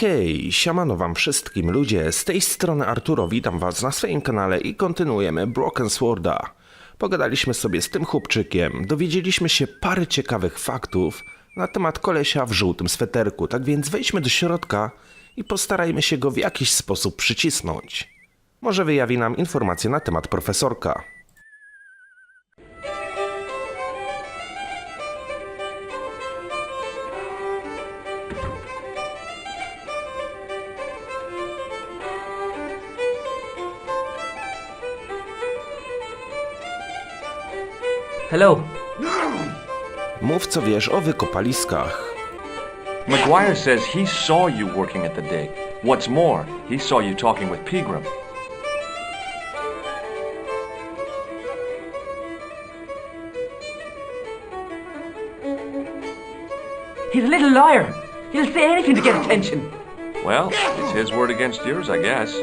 Hej, siemano wam wszystkim ludzie, z tej strony Arturo, witam was na swoim kanale i kontynuujemy Broken Sworda. Pogadaliśmy sobie z tym chłopczykiem, dowiedzieliśmy się parę ciekawych faktów na temat kolesia w żółtym sweterku, tak więc wejdźmy do środka i postarajmy się go w jakiś sposób przycisnąć. Może wyjawi nam informacje na temat profesorka. Hello. Mów co wiesz o wykopaliskach. McGuire says he saw you working at the dig. What's more, he saw you talking with Pegram. He's a little liar. He'll say anything to get attention. Well, it's his word against yours, I guess.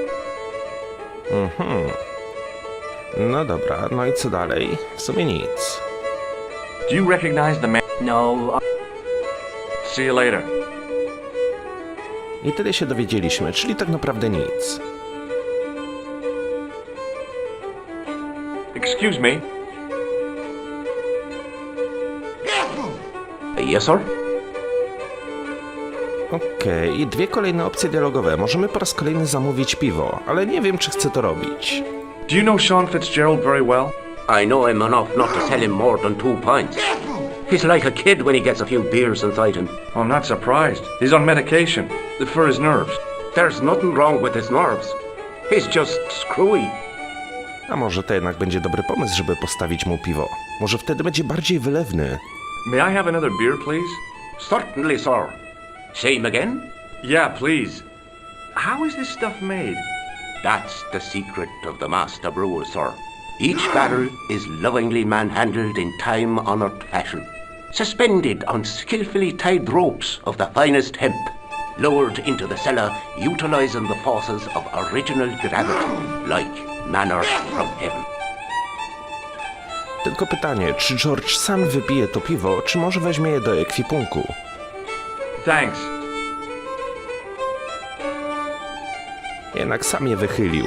No dobra, no i co dalej? W sumie nic. Do you recognize the man? No. See you later. I tyle się dowiedzieliśmy, czyli tak naprawdę nic. Excuse me. Yes, sir? Okej, dwie kolejne opcje dialogowe. Możemy po raz kolejny zamówić piwo, ale nie wiem, czy chcę to robić. Do you know Sean Fitzgerald very well? I know him enough not to sell him more than 2 pints. He's like a kid when he gets a few beers inside him. I'm not surprised. He's on medication for his nerves. There's nothing wrong with his nerves. He's just screwy. A może to jednak będzie dobry pomysł, żeby postawić mu piwo. Może wtedy będzie bardziej wylewny. May I have another beer, please? Certainly, sir. Same again? Yeah, please. How is this stuff made? That's the secret of the master brewer, sir. Each barrel is lovingly manhandled in time-honored fashion. Suspended on skillfully tied ropes of the finest hemp. Lowered into the cellar, utilizing the forces of original gravity, like manna from heaven. Tylko pytanie, czy George sam wypije to piwo, czy może weźmie je do ekwipunku? Thanks. Jednak sam je wychylił.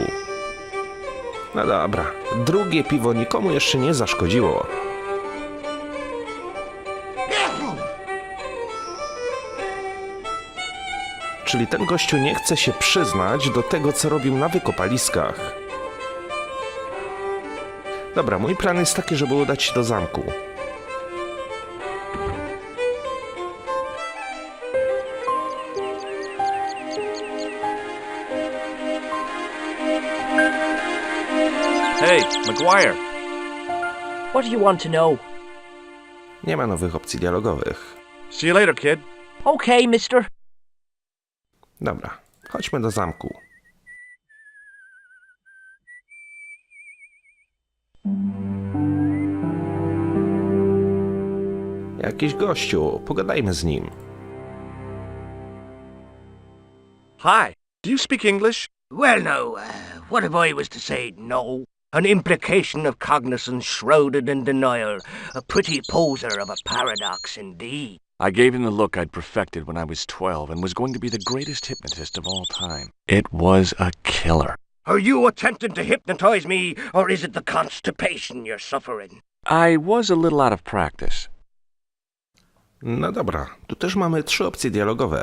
No dobra, drugie piwo nikomu jeszcze nie zaszkodziło. Czyli ten gościu nie chce się przyznać do tego, co robił na wykopaliskach. Dobra, mój plan jest taki, żeby udać się do zamku. Hey, McGuire. What do you want to know? Nie ma nowych opcji dialogowych. See you later, kid. Okay, mister. Dobra, chodźmy do zamku. Jakiś gościu, pogadajmy z nim. Hi. Do you speak English? Well, now, what if I was to say no? An implication of cognizance shrouded in denial. A pretty poser of a paradox indeed. I gave him the look I'd perfected when I was 12 and was going to be the greatest hypnotist of all time. It was a killer. Are you attempting to hypnotize me, or is it the constipation you're suffering? I was a little out of practice. No dobra, tu też mamy 3 opcje dialogowe.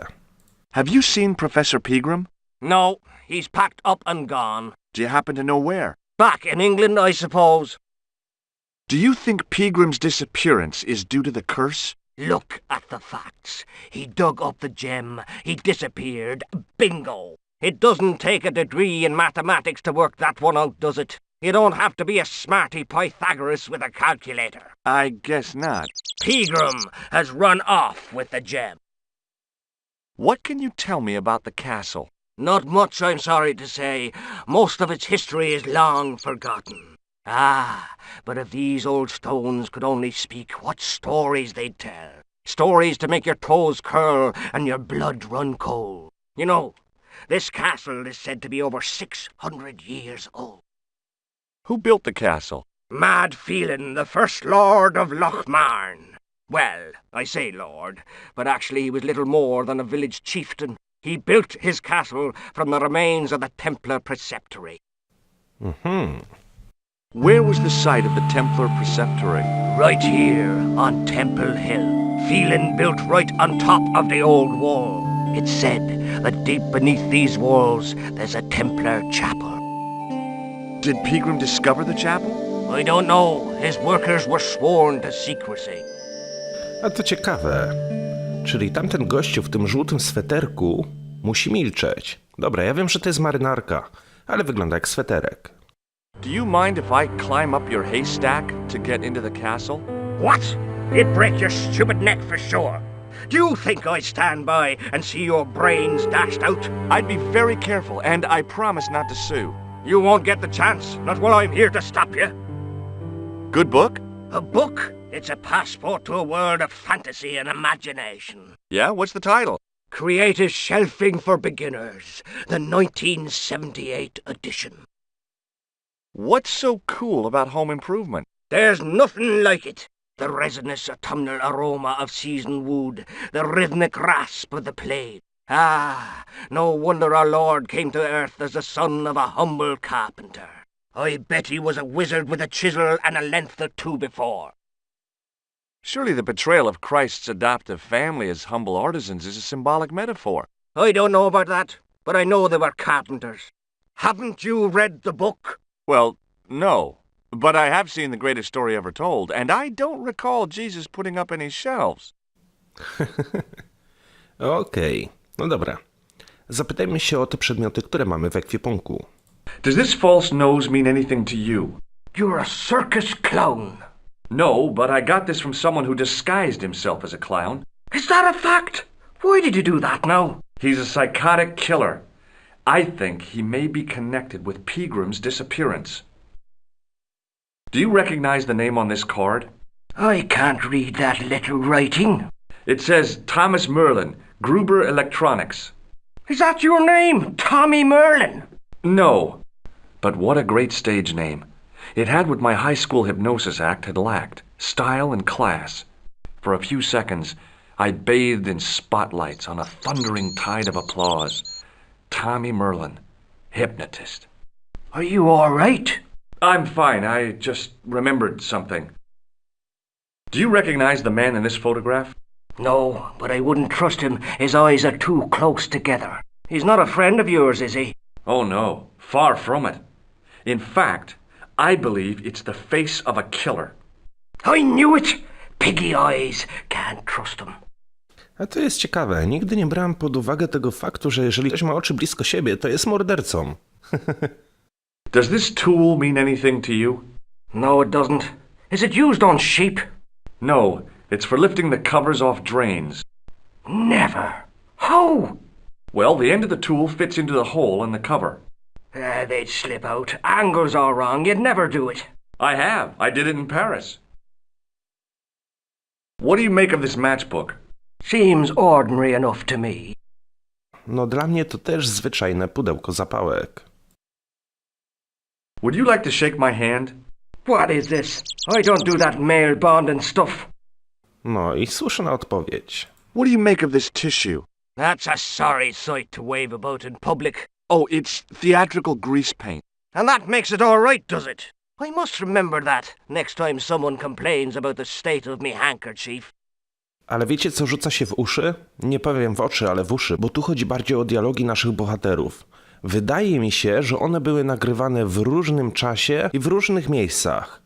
Have you seen Professor Pegram? No, he's packed up and gone. Do you happen to know where? Back in England, I suppose. Do you think Pegram's disappearance is due to the curse? Look at the facts. He dug up the gem. He disappeared. Bingo. It doesn't take a degree in mathematics to work that one out, does it? You don't have to be a smarty Pythagoras with a calculator. I guess not. Pegram has run off with the gem. What can you tell me about the castle? Not much, I'm sorry to say. Most of its history is long forgotten. Ah, but if these old stones could only speak, what stories they'd tell. Stories to make your toes curl and your blood run cold. You know, this castle is said to be over 600 years old. Who built the castle? Mad Phelan, the first lord of Lochmarn. Well, I say lord, but actually he was little more than a village chieftain. He built his castle from the remains of the Templar preceptory. Where was the site of the Templar preceptory? Right here, on Temple Hill. Phelan built right on top of the old wall. It's said that deep beneath these walls there's a Templar chapel. Did Pegram discover the chapel? I don't know. His workers were sworn to secrecy. A to ciekawe. Czyli tamten gościu w tym żółtym sweterku musi milczeć. Dobra, ja wiem, że to jest marynarka, ale wygląda jak sweterek. Do you mind if I climb up your haystack to get into the castle? What? It'd break your stupid neck for sure. Do you think I'd stand by and see your brains dashed out? I'd be very careful, and I promise not to sue. You won't get the chance, not while I'm here to stop you. Good book? A book? It's a passport to a world of fantasy and imagination. Yeah, what's the title? Creative Shelving for Beginners, the 1978 edition. What's so cool about home improvement? There's nothing like it. The resinous autumnal aroma of seasoned wood, the rhythmic rasp of the plate. Ah, no wonder our Lord came to earth as the son of a humble carpenter. I bet he was a wizard with a chisel and a length or two before. Surely the portrayal of Christ's adoptive family as humble artisans is a symbolic metaphor. I don't know about that, but I know they were carpenters. Haven't you read the book? Well, no. But I have seen The Greatest Story Ever Told, and I don't recall Jesus putting up any shelves. Okej, no dobra. Zapytajmy się o te przedmioty, które mamy w ekwipunku. Does this false nose mean anything to you? You're a circus clown. No, but I got this from someone who disguised himself as a clown. Is that a fact? Why did you do that now? He's a psychotic killer. I think he may be connected with Pegram's disappearance. Do you recognize the name on this card? I can't read that little writing. It says Thomas Merlin, Gruber Electronics. Is that your name, Tommy Merlin? No, but what a great stage name. It had what my high school hypnosis act had lacked, style and class. For a few seconds, I bathed in spotlights on a thundering tide of applause. Tommy Merlin, hypnotist. Are you all right? I'm fine, I just remembered something. Do you recognize the man in this photograph? No, but I wouldn't trust him. His eyes are too close together. He's not a friend of yours, is he? Oh no, far from it. In fact, I believe it's the face of a killer. I knew it! Piggy eyes. Can't trust him. A to jest ciekawe. Nigdy nie brałem pod uwagę tego faktu, że jeżeli ktoś ma oczy blisko siebie, to jest mordercą. Does this tool mean anything to you? No, it doesn't. Is it used on sheep? No, it's for lifting the covers off drains. Never. How? Well, the end of the tool fits into the hole in the cover. They'd slip out. Angles are wrong. You'd never do it. I have. I did it in Paris. What do you make of this matchbook? Seems ordinary enough to me. No dla mnie to też zwyczajne pudełko zapałek. Would you like to shake my hand? What is this? I don't do that male bonding stuff. No i słuszna odpowiedź. What do you make of this tissue? That's a sorry sight to wave about in public. Oh, it's theatrical grease paint. And that makes it all right, does it? I must remember that next time someone complains about the state of me handkerchief. Ale wiecie, co rzuca się w uszy? Nie powiem w oczy, ale w uszy, bo tu chodzi bardziej o dialogi naszych bohaterów. Wydaje mi się, że one były nagrywane w różnym czasie i w różnych miejscach.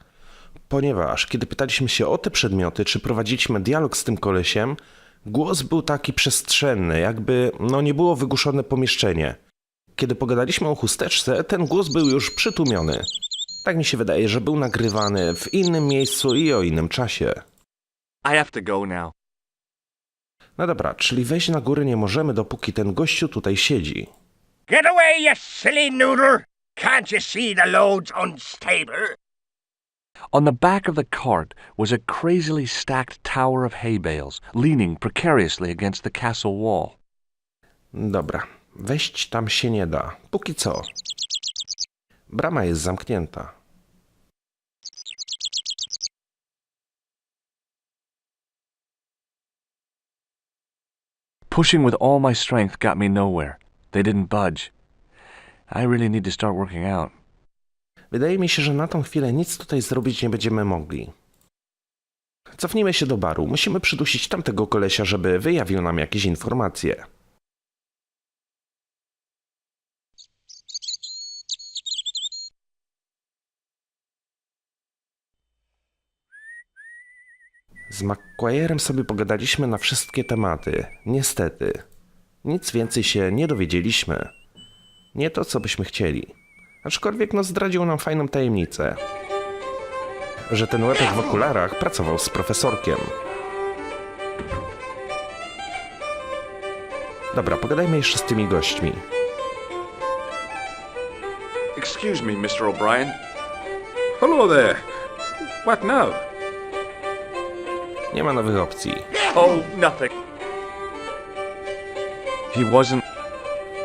Ponieważ, kiedy pytaliśmy się o te przedmioty, czy prowadziliśmy dialog z tym kolesiem, głos był taki przestrzenny, jakby nie było wygłuszone pomieszczenie. Kiedy pogadaliśmy o chusteczce, ten głos był już przytłumiony. Tak mi się wydaje, że był nagrywany w innym miejscu i o innym czasie. I have to go now. No dobra, czyli wejść na górę nie możemy, dopóki ten gościu tutaj siedzi. Get away, you silly noodle! Can't you see the load's unstable? On the back of the cart was a crazily stacked tower of hay bales, leaning precariously against the castle wall. Dobra, wejść tam się nie da, póki co. Brama jest zamknięta. Pushing with all my strength got me nowhere. They didn't budge. I really need to start working out. Wydaje mi się, że na tą chwilę nic tutaj zrobić nie będziemy mogli. Cofnijmy się do baru. Musimy przydusić tamtego kolesia, żeby wyjawił nam jakieś informacje. Z McQuarriem sobie pogadaliśmy na wszystkie tematy. Niestety. Nic więcej się nie dowiedzieliśmy. Nie to, co byśmy chcieli. Aczkolwiek zdradził nam fajną tajemnicę. Że ten łepek w okularach pracował z profesorkiem. Dobra, pogadajmy jeszcze z tymi gośćmi. Excuse me, Mr. O'Brien. Hello there. What now? Nie ma nowych opcji. Oh, nothing. He wasn't...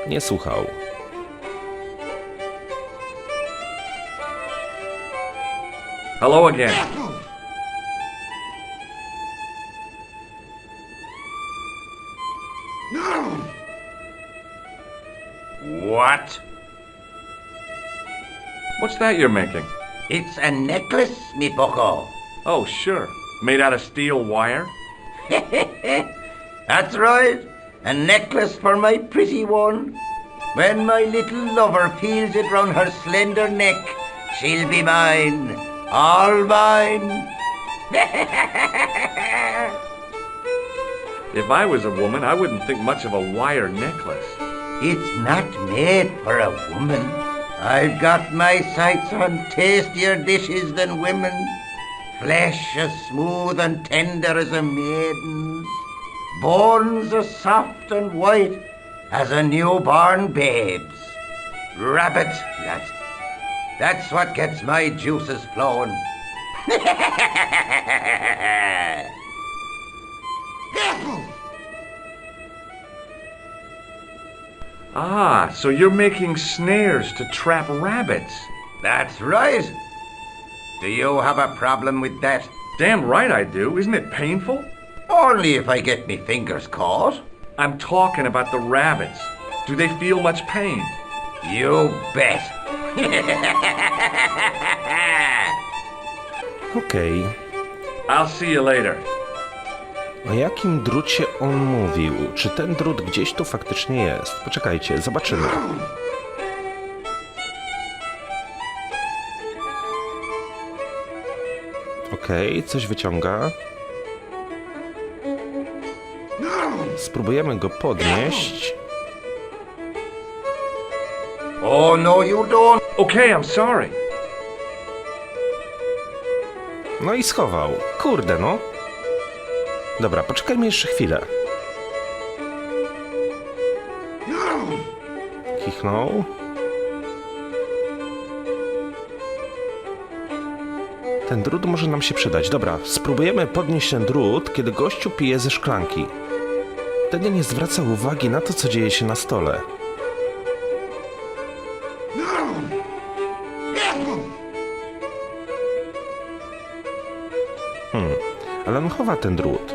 Nie słuchał. Hello again. What? What's that you're making? It's a necklace, me bucko. Oh, sure. Made out of steel wire? That's right. A necklace for my pretty one. When my little lover feels it round her slender neck, she'll be mine. All mine. If I was a woman, I wouldn't think much of a wire necklace. It's not made for a woman. I've got my sights on tastier dishes than women. Flesh as smooth and tender as a maiden's. Bones as soft and white as a newborn babe's. Rabbit, lad. That's what gets my juices flowing. Ah, so you're making snares to trap rabbits. That's right. Do you have a problem with that? Damn right I do. Isn't it painful? Only if I get me fingers caught. I'm talking about the rabbits. Do they feel much pain? You bet. Okej. I'll see you later. O jakim drucie on mówił? Czy ten drut gdzieś tu faktycznie jest? Poczekajcie, zobaczymy. Okej, coś wyciąga. Spróbujemy go podnieść. Oh, no you don't. Okay, I'm sorry. No i schował. Kurde, no. Dobra, poczekajmy jeszcze chwilę. Kichnął. Ten drut może nam się przydać. Dobra, spróbujemy podnieść ten drut, kiedy gościu pije ze szklanki. Wtedy nie zwraca uwagi na to, co dzieje się na stole. Ale on chowa ten drut.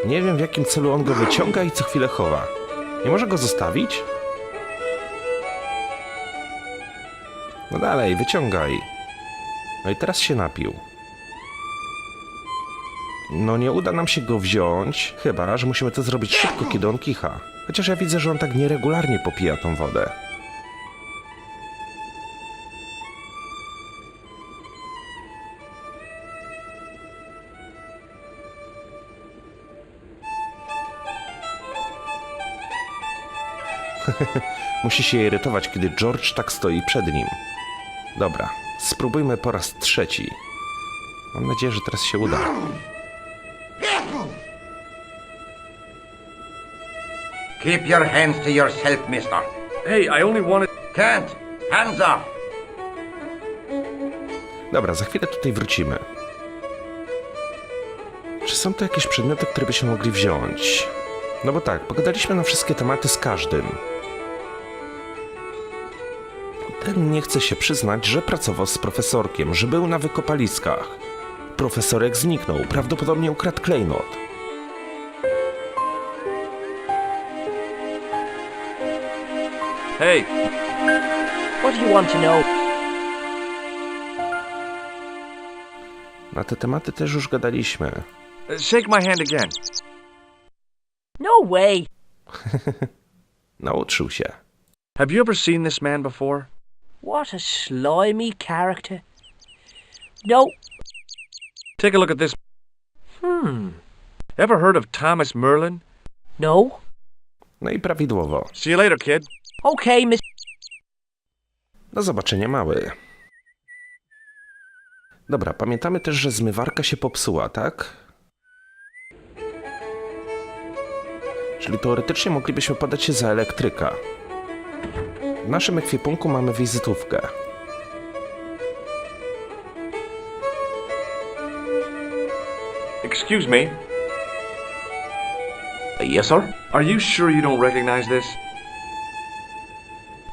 Nie wiem, w jakim celu on go wyciąga i co chwilę chowa. Nie może go zostawić? No dalej, wyciągaj. No i teraz się napił. No nie uda nam się go wziąć, chyba że musimy to zrobić szybko, kiedy on kicha. Chociaż ja widzę, że on tak nieregularnie popija tą wodę. Musi się irytować, kiedy George tak stoi przed nim. Dobra, spróbujmy po raz trzeci. Mam nadzieję, że teraz się uda. Keep your hands to yourself, mister. Hey, I only wanted... Can't. Hands off. Dobra, za chwilę tutaj wrócimy. Czy są to jakieś przedmioty, które byśmy mogli wziąć? No bo tak, pogadaliśmy na wszystkie tematy z każdym. Ten nie chce się przyznać, że pracował z profesorkiem, że był na wykopaliskach. Profesorek zniknął, prawdopodobnie ukradł klejnot. Hey, What do you want to know? Na te tematy też już gadaliśmy. shake my hand again. No way. Nauczył się. Have you ever seen this man before? What a slimy character. No. Take a look at this. Ever heard of Thomas Merlin? No. No i prawidłowo. See you later, kid. Okay, Miss. Do zobaczenia, mały. Dobra, pamiętamy też, że zmywarka się popsuła, tak? Czyli teoretycznie moglibyśmy podać się za elektryka. W naszym ekwipunku mamy wizytówkę. Excuse me. Yes, sir? Are you sure you don't recognize this?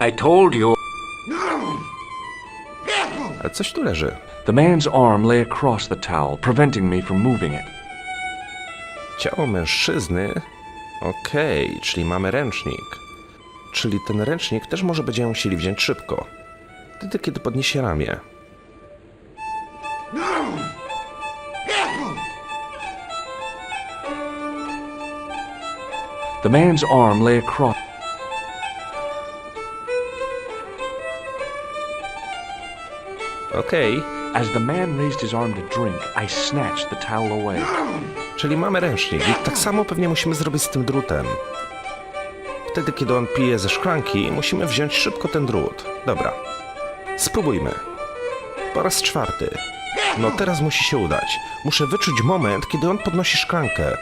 I told you. Ale coś tu leży. The man's arm lay across the towel, preventing me from moving it. Ciało mężczyzny? Okej, czyli mamy ręcznik. Czyli ten ręcznik też może będziemy musieli wziąć szybko. Wtedy, kiedy podniesie ramię. The man's arm lay across. Okej, As the man raised his arm to drink, I snatched the towel away. czyli mamy ręcznik i tak samo pewnie musimy zrobić z tym drutem. Wtedy, kiedy on pije ze szklanki, musimy wziąć szybko ten drut. Dobra, spróbujmy. Po raz czwarty. No teraz musi się udać. Muszę wyczuć moment, kiedy on podnosi szklankę.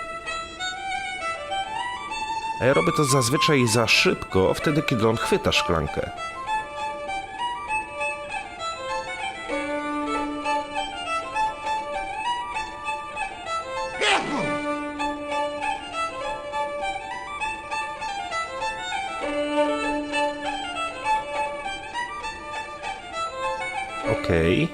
A ja robię to zazwyczaj za szybko, wtedy, kiedy on chwyta szklankę. Okej.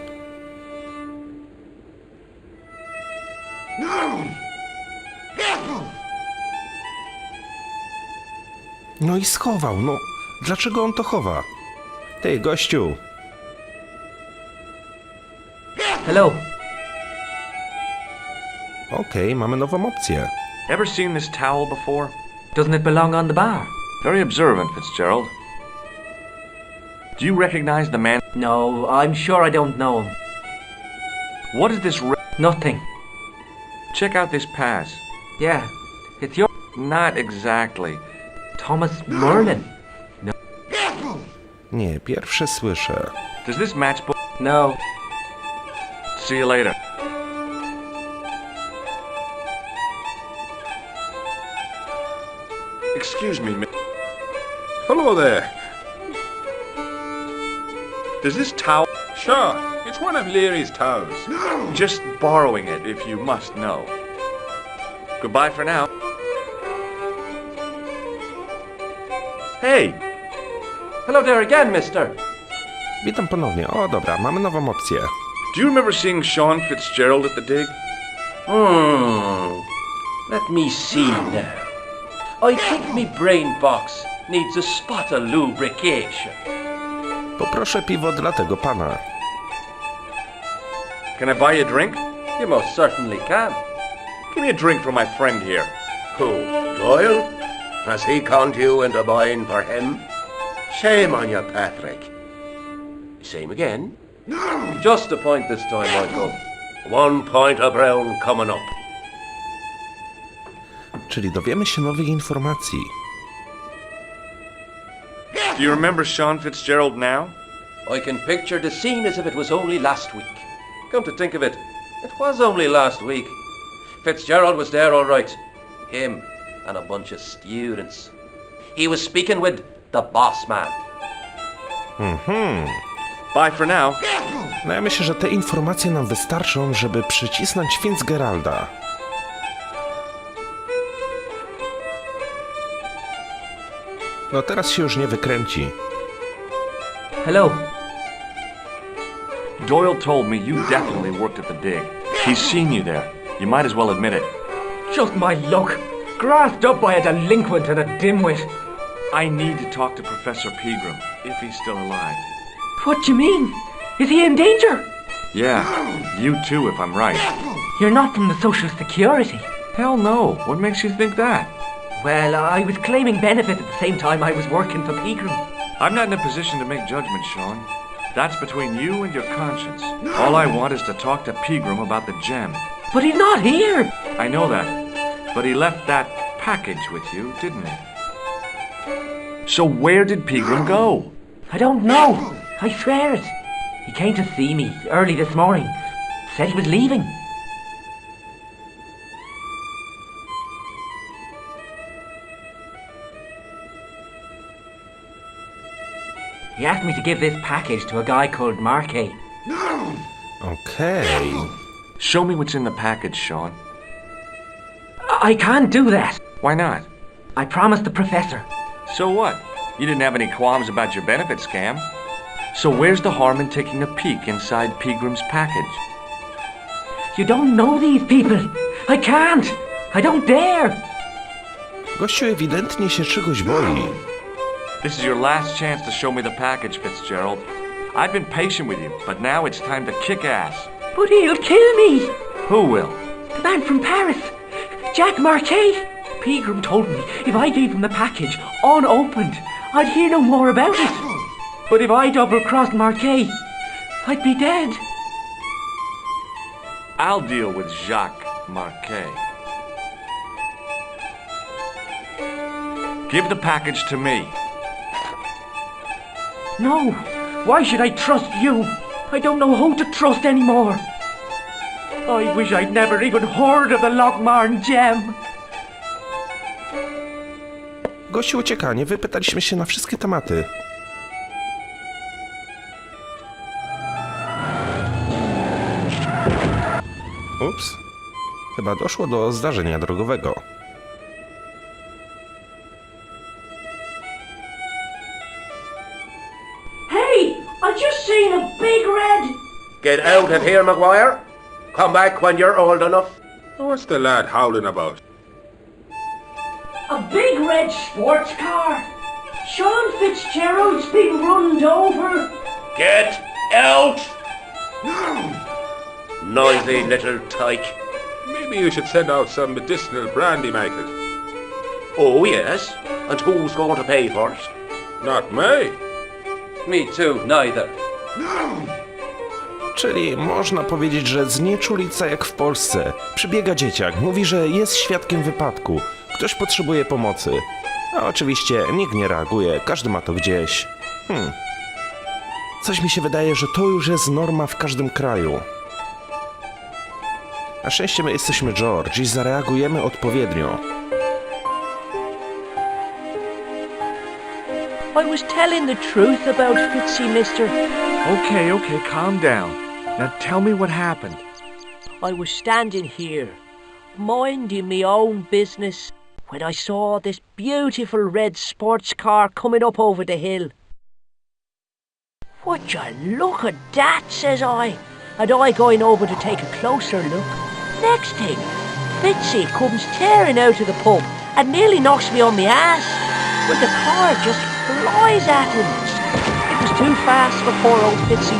No i schował, no. Dlaczego on to chowa? Ty, gościu. Hello. Okej, mamy nową opcję. Ever seen this towel before? Doesn't it belong on the bar? Very observant, Fitzgerald. Do you recognize the man? No, I'm sure I don't know him. What is this? Nothing. Check out this pass. Yeah, it's your Not exactly. Thomas Merlin. Nie, pierwsze słyszę. Does this match book? No. See you later. Excuse me, Hello there. does this towel? Sure, it's one of Leary's towels. Just borrowing it, if you must know. Goodbye for now. Hey, Hello there again, mister. Witam ponownie. O, dobra, mamy nową opcję. do you remember seeing Sean Fitzgerald at the dig? Let me see now. I think me brain box needs a spot of lubrication. Poproszę piwo dla tego pana. Can I buy you a drink? You most certainly can. Give me a drink for my friend here. Who, Doyle? Has he conned you into buying for him? Shame on you, Patrick. Same again. Just a point this time, Michael. 1 point of brown coming up. Czyli dowiemy się nowych informacji. Do you remember Sean Fitzgerald now? I can picture the scene as if it was only last week. Come to think of it, it was only last week. Fitzgerald was there all right. Him and a bunch of students. He was speaking with the boss man. Bye for now. No ja myślę, że te informacje nam wystarczą, żeby przycisnąć Fitzgeralda. No teraz się już nie wykręci. Hello. Doyle told me you definitely worked at the dig. He's seen you there. You might as well admit it. Just my luck. Grasped up by a delinquent and a dimwit. I need to talk to Professor Pegram, if he's still alive. What do you mean? Is he in danger? Yeah, you too, if I'm right. You're not from the Social Security. Hell no. What makes you think that? Well, I was claiming benefit at the same time I was working for Pegram. I'm not in a position to make judgments, Sean. That's between you and your conscience. All I want is to talk to Pegram about the gem. But he's not here. I know that. But he left that package with you, didn't he? So where did Pegram go? I don't know. I swear it. He came to see me early this morning. Said he was leaving. He asked me to give this package to a guy called Marquet. Okej. Show me what's in the package, Sean. I can't do that. Why not? I promised the professor. So what? You didn't have any qualms about your benefit scam. So where's the harm in taking a peek inside Pegram's package? You don't know these people. I can't. I don't dare. Gościu ewidentnie się czegoś boi. This is your last chance to show me the package, Fitzgerald. I've been patient with you, but now it's time to kick ass. But he'll kill me. Who will? The man from Paris. Jack Marquet. Pegram told me if I gave him the package unopened, I'd hear no more about it. But if I double-crossed Marquet, I'd be dead. I'll deal with Jacques Marquet. Give the package to me. No. Why should I trust you? I don't know who to trust anymore. I wish I'd never even heard of the Lochmarn gem. Gościu ucieka, nie wypytaliśmy się na wszystkie tematy. Ups. Chyba doszło do zdarzenia drogowego. Hey! I just seen a big red... Get out of here, Maguire. Come back when you're old enough. What's the lad howling about? A big red sports car. Sean Fitzgerald's been runned over. Get out! Noisy little tyke. Maybe you should send out some medicinal brandy makers. Oh, yes. And who's going to pay first? Not me. Me too, neither. Czyli można powiedzieć, że znieczulica jak w Polsce. Przybiega dzieciak, mówi, że jest świadkiem wypadku. Ktoś potrzebuje pomocy. A oczywiście nikt nie reaguje, każdy ma to gdzieś. Coś mi się wydaje, że to już jest norma w każdym kraju. Na szczęście my jesteśmy George i zareagujemy odpowiednio. I was telling the truth about Fitzy, mister. Okay, calm down. Now tell me what happened. I was standing here, minding my own business, when I saw this beautiful red sports car coming up over the hill. Would you look at that, says I, and I going over to take a closer look. Next thing, Fitzy comes tearing out of the pub and nearly knocks me on my ass, when the car just flies at him. It was too fast for poor old Fitzy,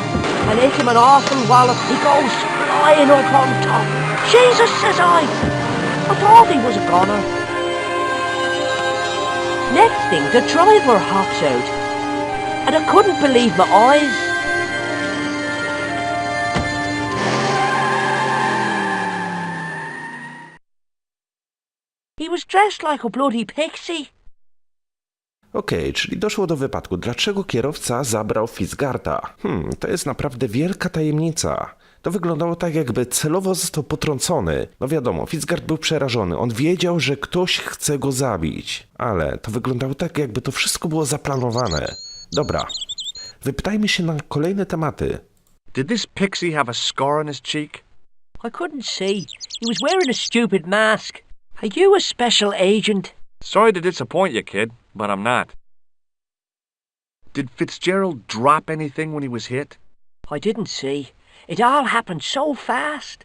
and hit him an awful wallop. He goes flying up on top. Jesus, says I thought he was a goner. Next thing, the driver hops out, and I couldn't believe my eyes. He was dressed like a bloody pixie. Okej, czyli doszło do wypadku. Dlaczego kierowca zabrał Fitzgarda? To jest naprawdę wielka tajemnica. To wyglądało tak, jakby celowo został potrącony. No wiadomo, Fitzgard był przerażony. On wiedział, że ktoś chce go zabić. Ale to wyglądało tak, jakby to wszystko było zaplanowane. Dobra, wypytajmy się na kolejne tematy. Did this pixie have a scar on his cheek? I couldn't see. He was wearing a stupid mask. Are you a special agent? Sorry to disappoint you, kid, but I'm not. Did Fitzgerald drop anything when he was hit? I didn't see. It all happened so fast.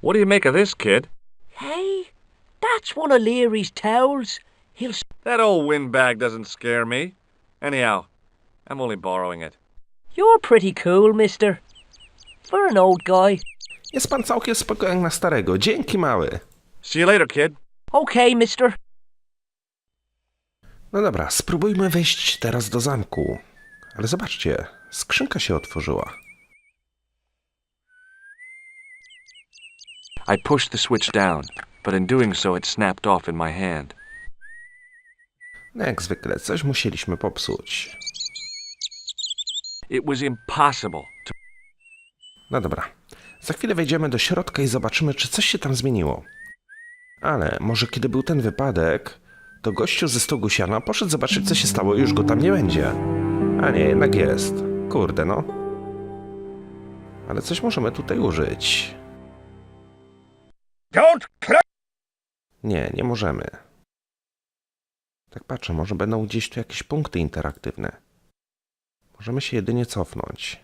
What do you make of this, kid? Hey, that's one of Leary's towels. That old windbag doesn't scare me. Anyhow, I'm only borrowing it. You're pretty cool, mister. For an old guy. Jest pan całkiem spokojny na starego. Dzięki, mały. See you later, kid. Okay, mister. No dobra, spróbujmy wejść teraz do zamku. Ale zobaczcie, skrzynka się otworzyła. I pushed the switch down, but in doing so it snapped off in my hand. No jak zwykle, coś musieliśmy popsuć. It was impossible to... No dobra, za chwilę wejdziemy do środka i zobaczymy, czy coś się tam zmieniło. Ale może kiedy był ten wypadek, to gościu ze stogu siana poszedł zobaczyć, co się stało i już go tam nie będzie. A nie, jednak jest. Kurde no. Ale coś możemy tutaj użyć. Nie, nie możemy. Tak patrzę, może będą gdzieś tu jakieś punkty interaktywne. Możemy się jedynie cofnąć.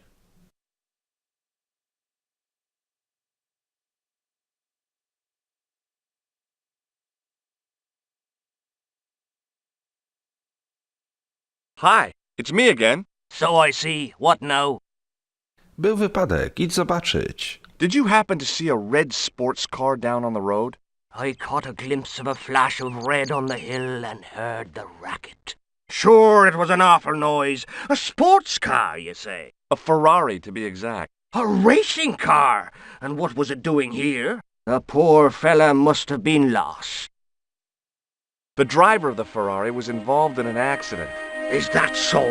Hi, it's me again. So I see. What now? Był wypadek, idź zobaczyć. Did you happen to see a red sports car down on the road? I caught a glimpse of a flash of red on the hill and heard the racket. Sure, it was an awful noise. A sports car, you say? A Ferrari, to be exact. A racing car! And what was it doing here? The poor fella must have been lost. The driver of the Ferrari was involved in an accident. Is that so?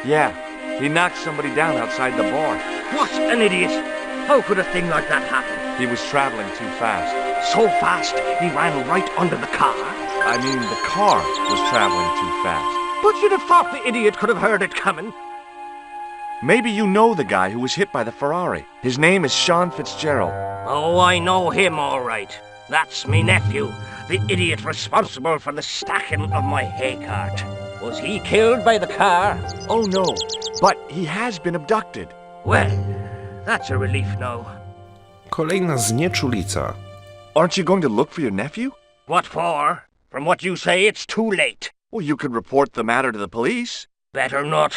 Yeah, he knocked somebody down outside the bar. What an idiot! How could a thing like that happen? He was traveling too fast. So fast, he ran right under the car? I mean, the car was traveling too fast. But you'd have thought the idiot could have heard it coming. Maybe you know the guy who was hit by the Ferrari. His name is Sean Fitzgerald. Oh, I know him all right. That's me nephew, the idiot responsible for the stacking of my hay cart. Was he killed by the car? Oh no, but he has been abducted. Well, that's a relief now. Kolejna znieczulica. Aren't you going to look for your nephew? What for? From what you say, it's too late. Well, you could report the matter to the police. Better not.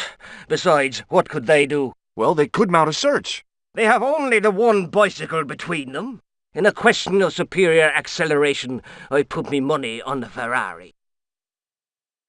Besides, what could they do? Well, they could mount a search. They have only the one bicycle between them. In a question of superior acceleration, I put me money on the Ferrari.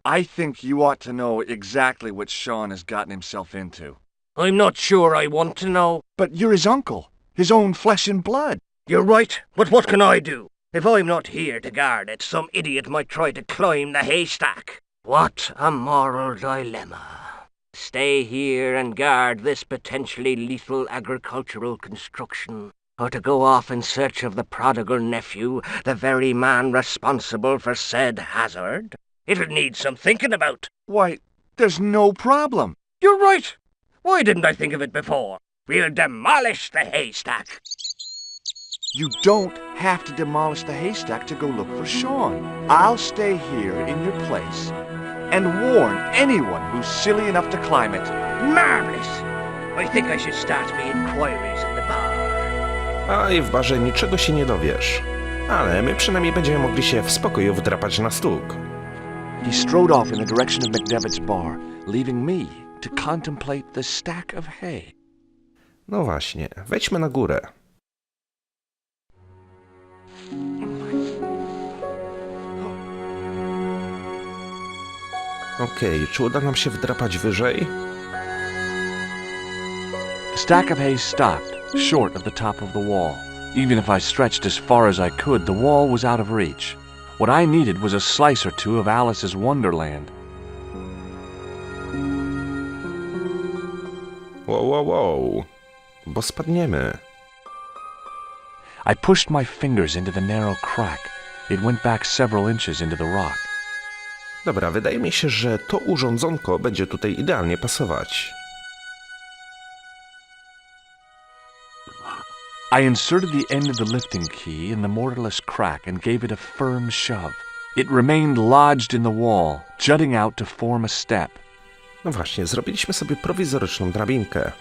I think you ought to know exactly what Sean has gotten himself into. I'm not sure I want to know. But you're his uncle, his own flesh and blood. You're right, but what can I do? If I'm not here to guard it, some idiot might try to climb the haystack. What a moral dilemma. Stay here and guard this potentially lethal agricultural construction, or to go off in search of the prodigal nephew, the very man responsible for said hazard? It'll need some thinking about. Why, there's no problem. You're right. Why didn't I think of it before? We'll demolish the haystack. You don't have to demolish the haystack to go look for Sean. I'll stay here in your place and warn anyone who's silly enough to climb it. Marvelous! I think I should start me inquiries in the bar. A i w barze niczego się nie dowiesz. Ale my przynajmniej będziemy mogli się w spokoju wdrapać na stóg. He strode off in the direction of McDevitt's bar, leaving me to contemplate the stack of hay. No właśnie, wejdźmy na górę. Okej, czy uda nam się wdrapać wyżej? The stack of hay stopped, short of the top of the wall. Even if I stretched as far as I could, the wall was out of reach. What I needed was a slice or two of Alice's Wonderland. Wow, bo spadniemy. I pushed my fingers into the narrow crack. It went back several inches into the rock. Dobra, wydaje mi się, że to urządzonko będzie tutaj idealnie pasować. I inserted the end of the lifting key in the mortarless crack and gave it a firm shove. It remained lodged in the wall, jutting out to form a step. No właśnie, zrobiliśmy sobie prowizoryczną drabinkę.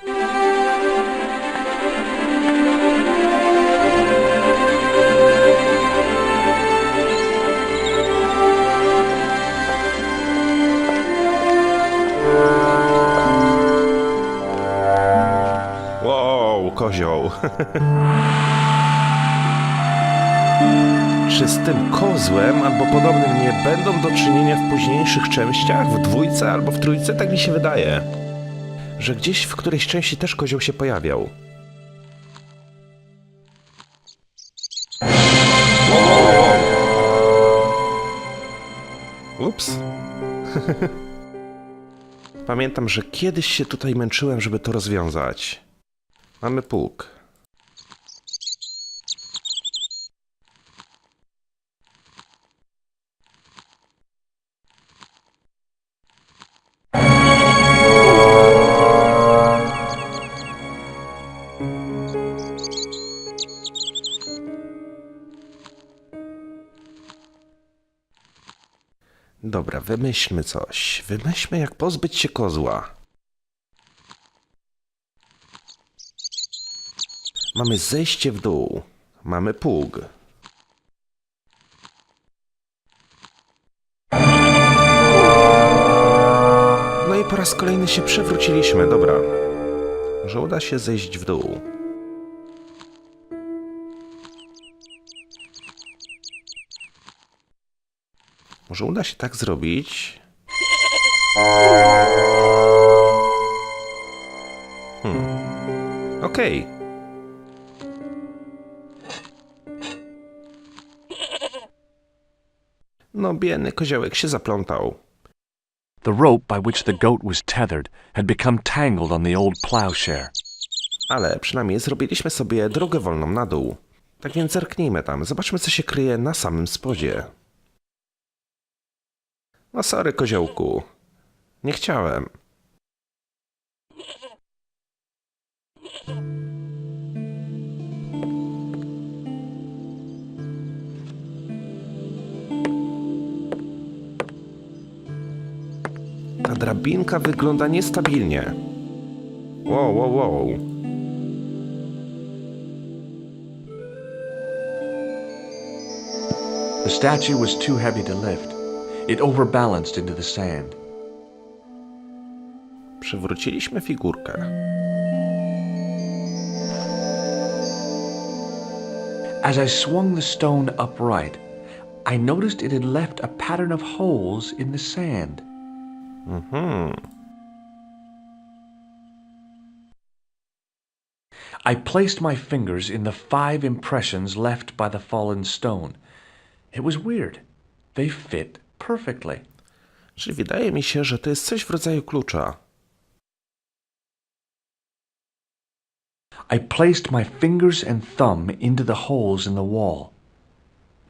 kozioł. Czy z tym kozłem albo podobnym nie będą do czynienia w późniejszych częściach? W dwójce albo w trójce? Tak mi się wydaje. Że gdzieś w którejś części też kozioł się pojawiał. Ups. Pamiętam, że kiedyś się tutaj męczyłem, żeby to rozwiązać. Mamy pług. Dobra, wymyślmy coś. Wymyślmy, jak pozbyć się kozła. Mamy zejście w dół. Mamy pług. No i po raz kolejny się przewróciliśmy. Dobra. Może uda się zejść w dół. Może uda się tak zrobić? Okej. No, biedny koziołek się zaplątał. The rope by which the goat was tethered had become tangled on the old plowshare. Ale przynajmniej zrobiliśmy sobie drogę wolną na dół. Tak więc zerknijmy tam. Zobaczmy, co się kryje na samym spodzie. No sorry, koziołku. Nie chciałem. Ta drabinka wygląda niestabilnie. Wow, wow, wow. The statue was too heavy to lift. It overbalanced into the sand. Przewróciliśmy figurkę. As I swung the stone upright, I noticed it had left a pattern of holes in the sand. I placed my fingers in the 5 impressions left by the fallen stone. It was weird. They fit perfectly. Czyli wydaje mi się, że to jest coś w rodzaju klucza. I placed my fingers and thumb into the holes in the wall.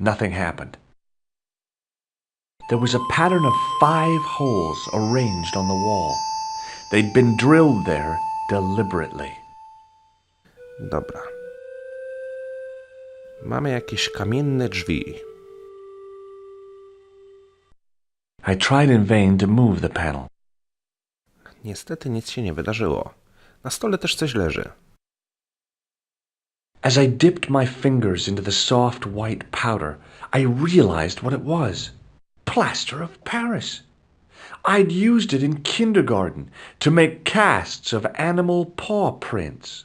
Nothing happened. There was a pattern of 5 holes arranged on the wall. They'd been drilled there deliberately. Dobra. Mamy jakieś kamienne drzwi. I tried in vain to move the panel. Niestety nic się nie wydarzyło. Na stole też coś leży. As I dipped my fingers into the soft white powder, I realized what it was. Plaster of Paris. I'd used it in kindergarten to make casts of animal paw prints.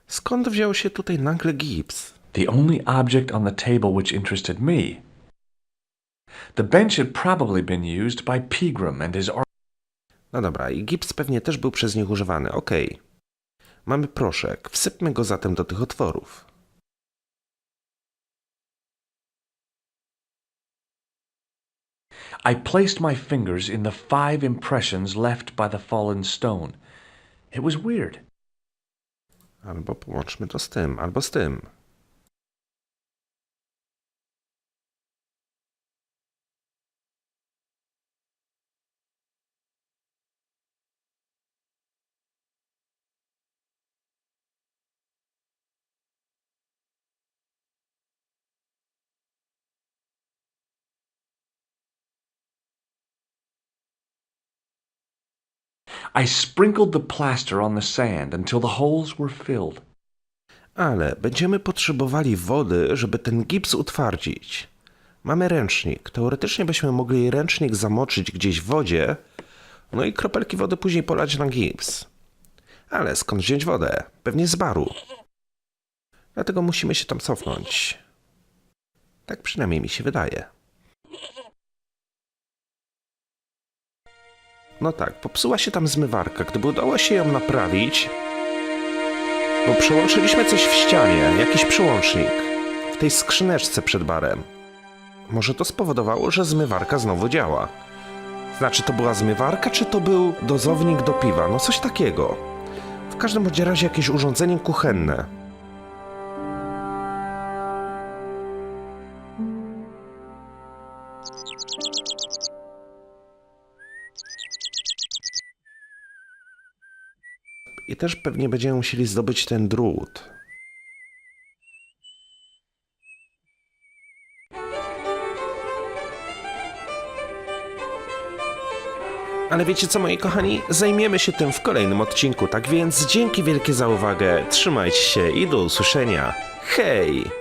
Skąd wziął się tutaj nagle gips? The only object on the table which interested me. The bench had probably been used by Pegram and his No dobra, i gips pewnie też był przez nich używany. Okej. Mamy proszek. Wsypmy go zatem do tych otworów. I placed my fingers in the 5 impressions left by the fallen stone. It was weird. Albo połączmy to z tym, albo z tym. I sprinkled the plaster on the sand until the holes were filled. Ale będziemy potrzebowali wody, żeby ten gips utwardzić. Mamy ręcznik. Teoretycznie byśmy mogli ręcznik zamoczyć gdzieś w wodzie, no i kropelki wody później polać na gips. Ale skąd wziąć wodę? Pewnie z baru. Dlatego musimy się tam cofnąć. Tak przynajmniej mi się wydaje. No tak, popsuła się tam zmywarka. Gdyby udało się ją naprawić... Bo przełączyliśmy coś w ścianie, jakiś przełącznik. W tej skrzyneczce przed barem. Może to spowodowało, że zmywarka znowu działa. Znaczy, to była zmywarka, czy to był dozownik do piwa? No coś takiego. W każdym bądź razie jakieś urządzenie kuchenne. I też pewnie będziemy musieli zdobyć ten drut. Ale wiecie co, moi kochani? Zajmiemy się tym w kolejnym odcinku, tak więc dzięki wielkie za uwagę, trzymajcie się i do usłyszenia. Hej!